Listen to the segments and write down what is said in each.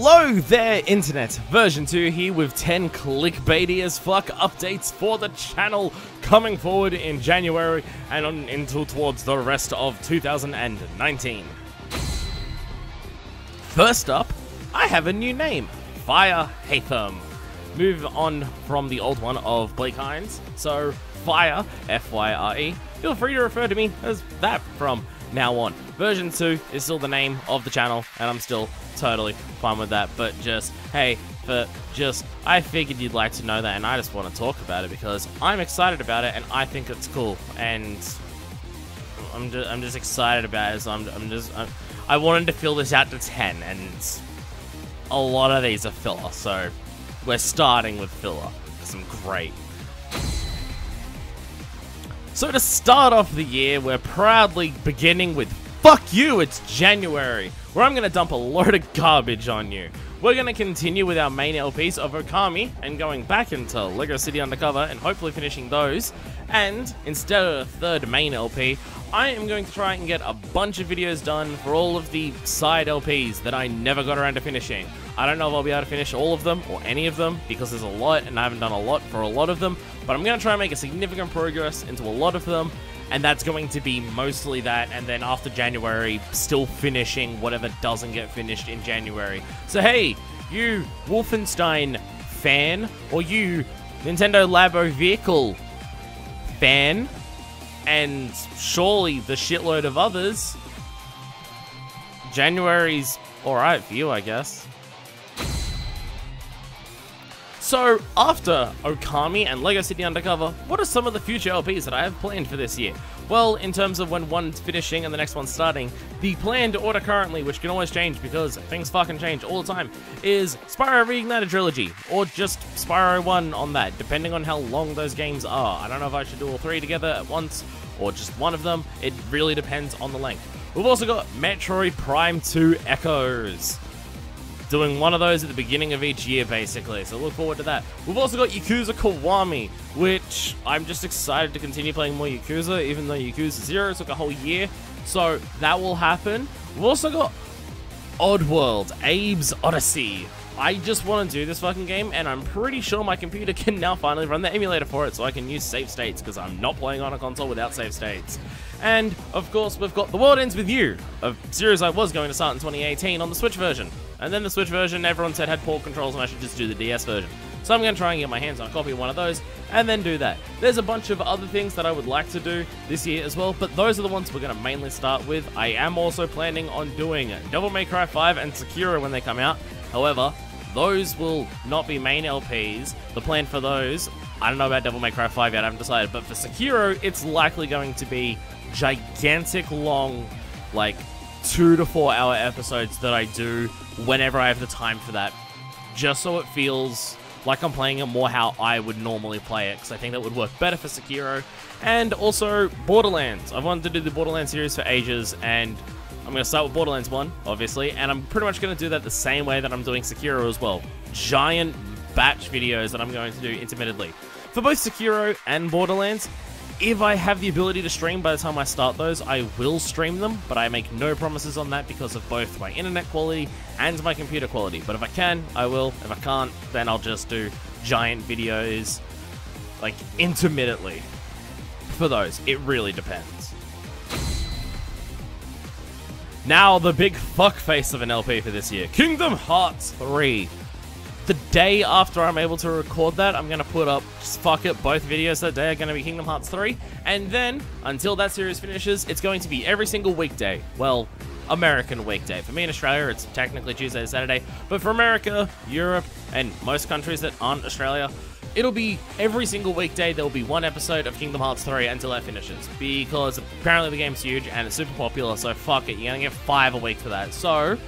Hello there, Internet! Version 2 here with 10 clickbaity as fuck updates for the channel coming forward in January and until towards the rest of 2019. First up, I have a new name, Fire Hatham. Move on from the old one of Blake Hines, so Fire, F-Y-R-E. Feel free to refer to me as that from now on. Version 2 is still the name of the channel, and I'm still totally fine with that, but just, hey, I figured you'd like to know that, and I just want to talk about it because I'm excited about it, and I think it's cool, and I'm just excited about it, so I wanted to fill this out to 10, and a lot of these are filler, so we're starting with filler, because I'm great. So to start off the year, we're proudly beginning with fuck you, it's January, where I'm going to dump a load of garbage on you. We're going to continue with our main LPs of Okami and going back into Lego City Undercover and hopefully finishing those. And instead of a third main LP, I am going to try and get a bunch of videos done for all of the side LPs that I never got around to finishing. I don't know if I'll be able to finish all of them or any of them because there's a lot and I haven't done a lot for a lot of them, but I'm going to try and make a significant progress into a lot of them, and that's going to be mostly that, and then after January, still finishing whatever doesn't get finished in January. So hey, you Wolfenstein fan, or you Nintendo Labo Vehicle fan, and surely the shitload of others, January's alright for you, I guess. So, after Okami and Lego City Undercover, what are some of the future LPs that I have planned for this year? Well, in terms of when one's finishing and the next one's starting, the planned order currently, which can always change because things fucking change all the time, is Spyro Reignited Trilogy, or just Spyro 1 on that, depending on how long those games are. I don't know if I should do all three together at once, or just one of them. It really depends on the length. We've also got Metroid Prime 2 Echoes. Doing one of those at the beginning of each year, basically, so look forward to that. We've also got Yakuza Kiwami, which I'm just excited to continue playing more Yakuza, even though Yakuza 0 took a whole year, so that will happen. We've also got Oddworld, Abe's Odyssey. I just want to do this fucking game, and I'm pretty sure my computer can now finally run the emulator for it, so I can use save states, because I'm not playing on a console without save states. And, of course, we've got The World Ends With You, a series I was going to start in 2018 on the Switch version. And then the Switch version, everyone said had poor controls and I should just do the DS version. So I'm going to try and get my hands on a copy of one of those, and then do that. There's a bunch of other things that I would like to do this year as well, but those are the ones we're going to mainly start with. I am also planning on doing Devil May Cry 5 and Sekiro when they come out. However, those will not be main LPs. The plan for those, I don't know about Devil May Cry 5 yet, I haven't decided, but for Sekiro, it's likely going to be gigantic long, like 2 to 4 hour episodes that I do whenever I have the time for that, just so it feels like I'm playing it more how I would normally play it, because I think that would work better for Sekiro. And also Borderlands. I've wanted to do the Borderlands series for ages, and I'm going to start with Borderlands 1, obviously, and I'm pretty much going to do that the same way that I'm doing Sekiro as well. Giant batch videos that I'm going to do intermittently. For both Sekiro and Borderlands, if I have the ability to stream by the time I start those, I will stream them, but I make no promises on that because of both my internet quality and my computer quality. But if I can, I will. If I can't, then I'll just do giant videos, like, intermittently for those. It really depends. Now, the big fuckface of an LP for this year, Kingdom Hearts 3. The day after I'm able to record that, I'm going to put up, just fuck it, both videos that day are going to be Kingdom Hearts 3, and then, until that series finishes, it's going to be every single weekday. Well, American weekday. For me in Australia, it's technically Tuesday to Saturday, but for America, Europe, and most countries that aren't Australia, it'll be every single weekday. There'll be one episode of Kingdom Hearts 3 until that finishes, because apparently the game's huge and it's super popular, so fuck it, you're going to get 5 a week for that. So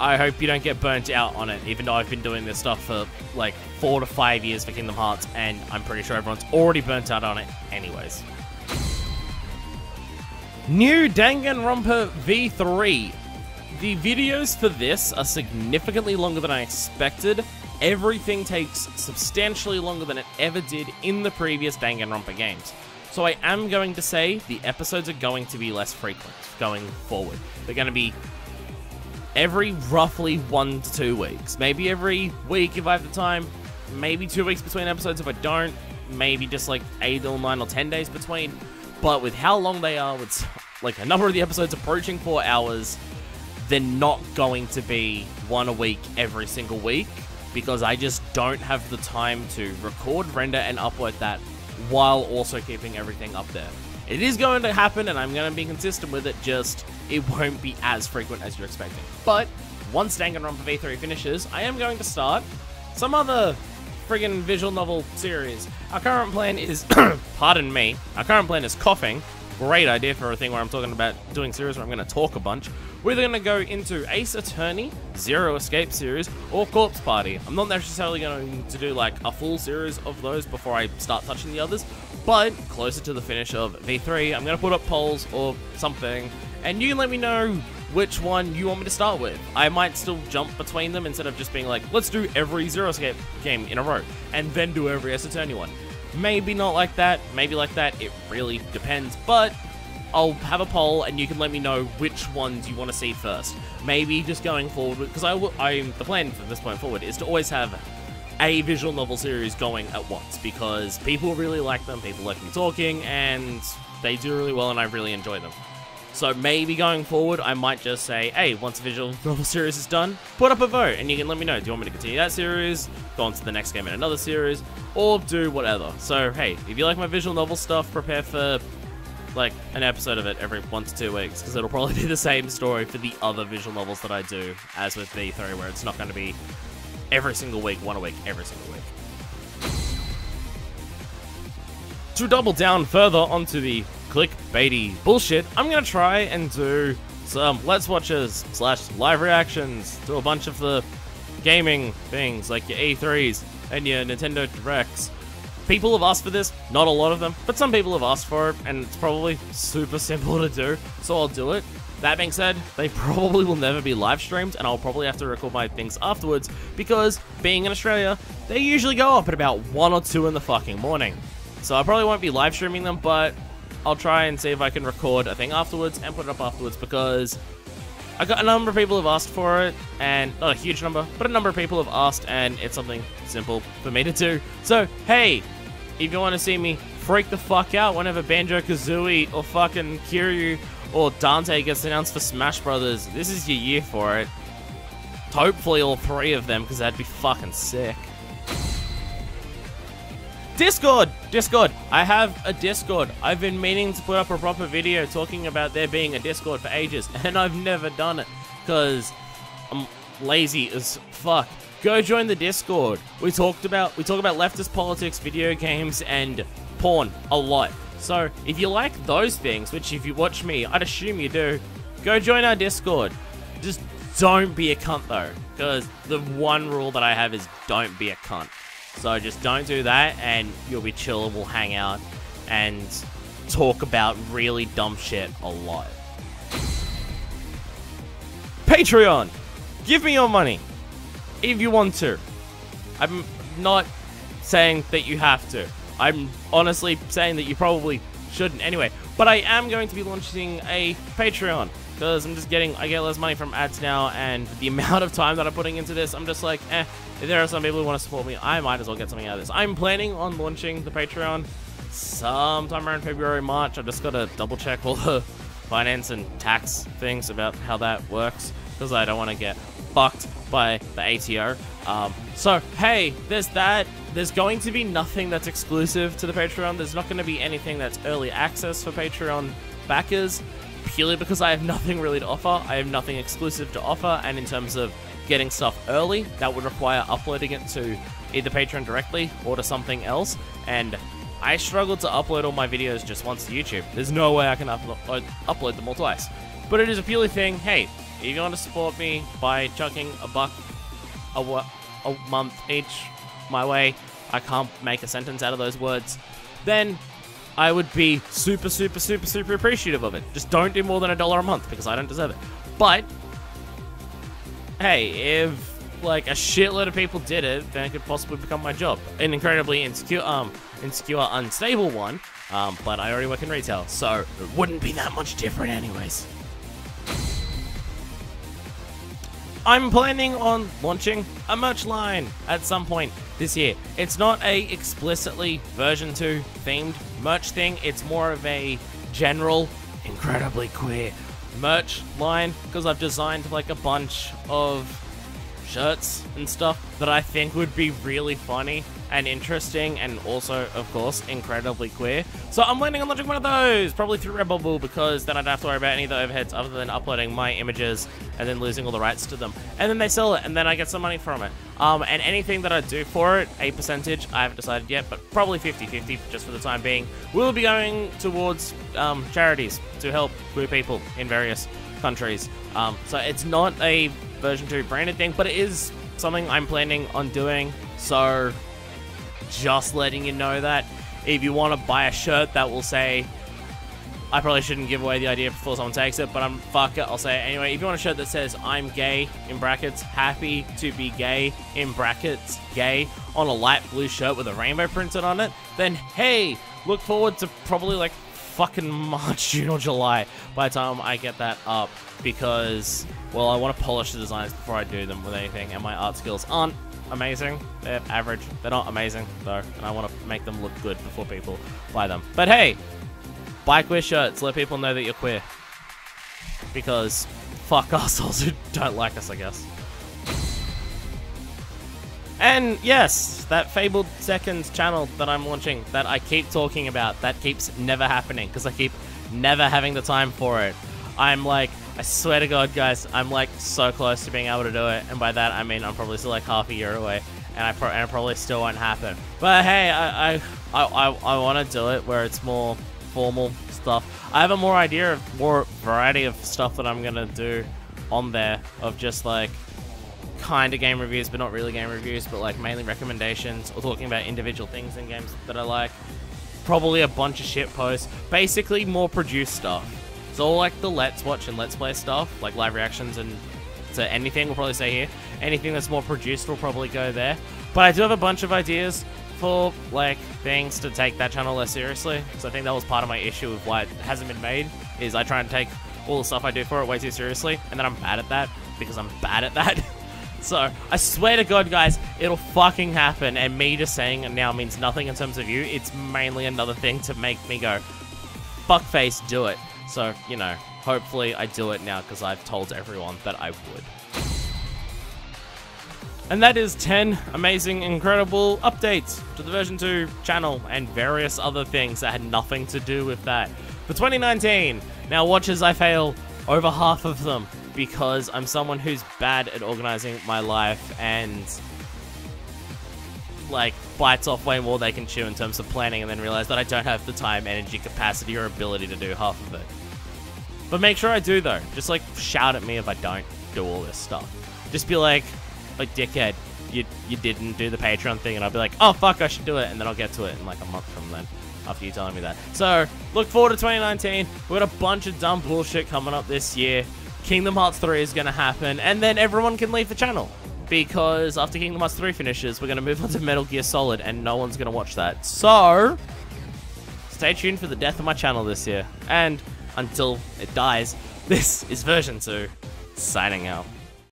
I hope you don't get burnt out on it, even though I've been doing this stuff for like 4 to 5 years for Kingdom Hearts, and I'm pretty sure everyone's already burnt out on it anyways. New Danganronpa V3. The videos for this are significantly longer than I expected. Everything takes substantially longer than it ever did in the previous Danganronpa games. So I am going to say the episodes are going to be less frequent going forward. They're going to be every roughly 1 to 2 weeks. Maybe every week if I have the time. Maybe 2 weeks between episodes if I don't. Maybe just like 8 or 9 or 10 days between. But with how long they are, with like a number of the episodes approaching 4 hours, they're not going to be one a week every single week, because I just don't have the time to record, render, and upload that while also keeping everything up there. It is going to happen, and I'm going to be consistent with it, just it won't be as frequent as you're expecting. But once Danganronpa V3 finishes, I am going to start some other friggin' visual novel series. Our current plan is, pardon me, our current plan is coughing. Great idea for a thing where I'm talking about doing series where I'm going to talk a bunch. We're either going to go into Ace Attorney, Zero Escape series, or Corpse Party. I'm not necessarily going to do like a full series of those before I start touching the others, but closer to the finish of V3, I'm going to put up polls or something, and you can let me know which one you want me to start with. I might still jump between them instead of just being like, let's do every Zero Escape game in a row, and then do every Ace Attorney one. Maybe not like that, maybe like that, it really depends, but I'll have a poll and you can let me know which ones you want to see first. Maybe just going forward, because the plan from this point forward is to always have a visual novel series going at once, because people really like them, people like me talking, and they do really well and I really enjoy them. So maybe going forward, I might just say, hey, once the visual novel series is done, put up a vote, and you can let me know. Do you want me to continue that series, go on to the next game in another series, or do whatever? So, hey, if you like my visual novel stuff, prepare for, like, an episode of it every 1 to 2 weeks, because it'll probably be the same story for the other visual novels that I do, as with V3, where it's not going to be every single week, 1 a week, every single week. To double down further onto the clickbaity bullshit, I'm gonna try and do some Let's Watches / live reactions to a bunch of the gaming things, like your E3s and your Nintendo Directs. People have asked for this, not a lot of them, but some people have asked for it, and it's probably super simple to do, so I'll do it. That being said, they probably will never be live streamed, and I'll probably have to record my things afterwards, because being in Australia, they usually go up at about 1 or 2 in the fucking morning. So I probably won't be live streaming them, but I'll try and see if I can record a thing afterwards and put it up afterwards, because I got a number of people who've asked for it, and not a huge number, but a number of people have asked, and it's something simple for me to do. So, hey, if you want to see me freak the fuck out whenever Banjo-Kazooie or fucking Kiryu or Dante gets announced for Smash Brothers, this is your year for it. Hopefully all 3 of them, because that'd be fucking sick. Discord! I have a Discord. I've been meaning to put up a proper video talking about there being a Discord for ages, and I've never done it, because I'm lazy as fuck. Go join the Discord. We talk about leftist politics, video games, and porn a lot. So, if you like those things, which if you watch me, I'd assume you do, go join our Discord. Just don't be a cunt, though, because the one rule that I have is don't be a cunt. So just don't do that, and you'll be chill, and we'll hang out and talk about really dumb shit a lot. Patreon! Give me your money, if you want to. I'm not saying that you have to. I'm honestly saying that you probably shouldn't anyway. But I am going to be launching a Patreon, because I get less money from ads now, and the amount of time that I'm putting into this, I'm just like, if there are some people who want to support me, I might as well get something out of this. I'm planning on launching the Patreon sometime around February, March. I've just got to double check all the finance and tax things about how that works, because I don't want to get fucked by the ATO. So, hey, there's that. There's going to be nothing that's exclusive to the Patreon. There's not going to be anything that's early access for Patreon backers, purely because I have nothing really to offer. I have nothing exclusive to offer, and in terms of getting stuff early, that would require uploading it to either Patreon directly or to something else, and I struggle to upload all my videos just once to YouTube. There's no way I can upload them all twice. But it is a purely thing, hey, if you want to support me by chucking $1 a month each my way, I can't make a sentence out of those words, then I would be super appreciative of it. Just don't do more than $1 a month, because I don't deserve it. But hey, if like a shitload of people did it, then it could possibly become my job. An incredibly insecure, unstable one, but I already work in retail, so it wouldn't be that much different anyways. I'm planning on launching a merch line at some point this year. It's not a explicitly version 2 themed merch thing. It's more of a general, incredibly queer merch line because I've designed like a bunch of shirts and stuff that I think would be really funny and interesting and also, of course, incredibly queer. So I'm planning on launching one of those, probably through Redbubble, because then I don't have to worry about any of the overheads other than uploading my images and then losing all the rights to them. And then they sell it, and then I get some money from it. And anything that I do for it, a percentage, I haven't decided yet, but probably 50-50 just for the time being, will be going towards charities to help queer people in various countries. So it's not a version 2 branded thing, but it is something I'm planning on doing. So just letting you know that if you want to buy a shirt that will say, I probably shouldn't give away the idea before someone takes it, but fuck it, I'll say it anyway. If you want a shirt that says I'm gay in brackets, happy to be gay in brackets, gay, on a light blue shirt with a rainbow printed on it, then hey, look forward to probably like fucking March, June, or July by the time I get that up, because, well, I want to polish the designs before I do them with anything, and my art skills aren't amazing. They're average. They're not amazing, though, and I want to make them look good before people buy them. But hey, buy queer shirts. Let people know that you're queer. Because fuck assholes who don't like us, I guess. And yes, that Fabled Seconds channel that I'm launching, that I keep talking about, that keeps never happening, because I keep never having the time for it. I'm like, I swear to God, guys, I'm like so close to being able to do it, and by that I mean I'm probably still like half a year away, and it probably still won't happen. But hey, I want to do it where it's more formal stuff. I have a more variety of stuff that I'm gonna do on there, of just like kind of game reviews, but not really game reviews, but like mainly recommendations or talking about individual things in games that I like. Probably a bunch of shit posts, basically more produced stuff. So all like the Let's Watch and Let's Play stuff, like live reactions and to anything, we'll probably say here. Anything that's more produced will probably go there. But I do have a bunch of ideas for like things to take that channel less seriously. So I think that was part of my issue with why it hasn't been made, is I try and take all the stuff I do for it way too seriously, and then I'm bad at that, because I'm bad at that. So I swear to God, guys, it'll fucking happen, and me just saying it now means nothing in terms of you. It's mainly another thing to make me go, fuckface, do it. So, you know, hopefully I do it now because I've told everyone that I would. And that is 10 amazing, incredible updates to the version 2 channel and various other things that had nothing to do with that for 2019. Now, watch as I fail over half of them, because I'm someone who's bad at organizing my life and like bites off way more they can chew in terms of planning, and then realize that I don't have the time, energy, capacity, or ability to do half of it. But make sure I do, though. Just like shout at me if I don't do all this stuff. Just be like dickhead, you didn't do the Patreon thing, and I'll be like, oh fuck, I should do it, and then I'll get to it in like a month from then, after you telling me that. So look forward to 2019. We've got a bunch of dumb bullshit coming up this year. Kingdom Hearts 3 is going to happen, and then everyone can leave the channel, because after Kingdom Hearts 3 finishes, we're going to move on to Metal Gear Solid, and no one's going to watch that. So stay tuned for the death of my channel this year, and until it dies, this is Version 2, signing out.